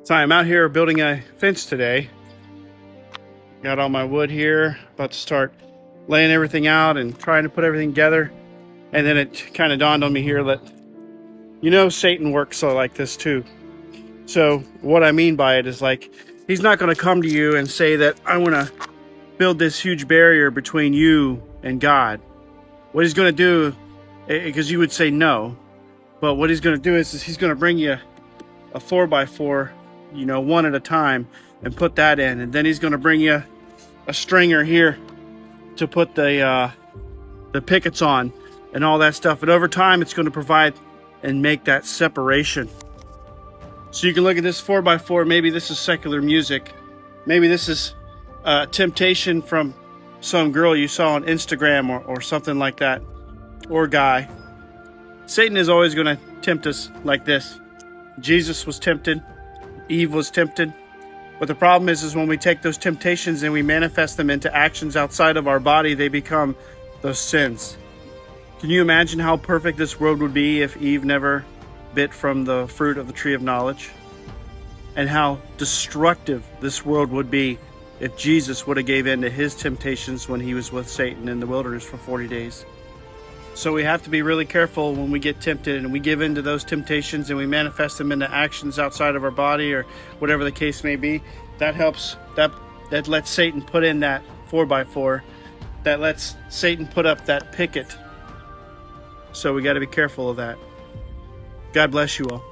So I'm out here building a fence today. Got all my wood here, about to start laying everything out and trying to put everything together. And then it kind of dawned on me here that, Satan works like this too. So what I mean by it is he's not going to come to you and say that I want to build this huge barrier between you and God. What he's going to do, because you would say no, but what he's going to do is he's going to bring you a 4x4, one at a time, and put that in. And then he's going to bring you a stringer here to put the pickets on and all that stuff. And over time, it's going to provide and make that separation. So you can look at this 4x4. Maybe this is secular music. Maybe this is temptation from some girl you saw on Instagram or something like that, or guy. Satan is always going to tempt us like this. Jesus was tempted. Eve was tempted. But the problem is when we take those temptations and we manifest them into actions outside of our body, they become those sins. Can you imagine how perfect this world would be if Eve never bit from the fruit of the tree of knowledge? And how destructive this world would be if Jesus would have gave in to his temptations when he was with Satan in the wilderness for 40 days. So we have to be really careful when we get tempted and we give in to those temptations and we manifest them into actions outside of our body or whatever the case may be. That helps, that lets Satan put in that 4x4. That lets Satan put up that picket. So we got to be careful of that. God bless you all.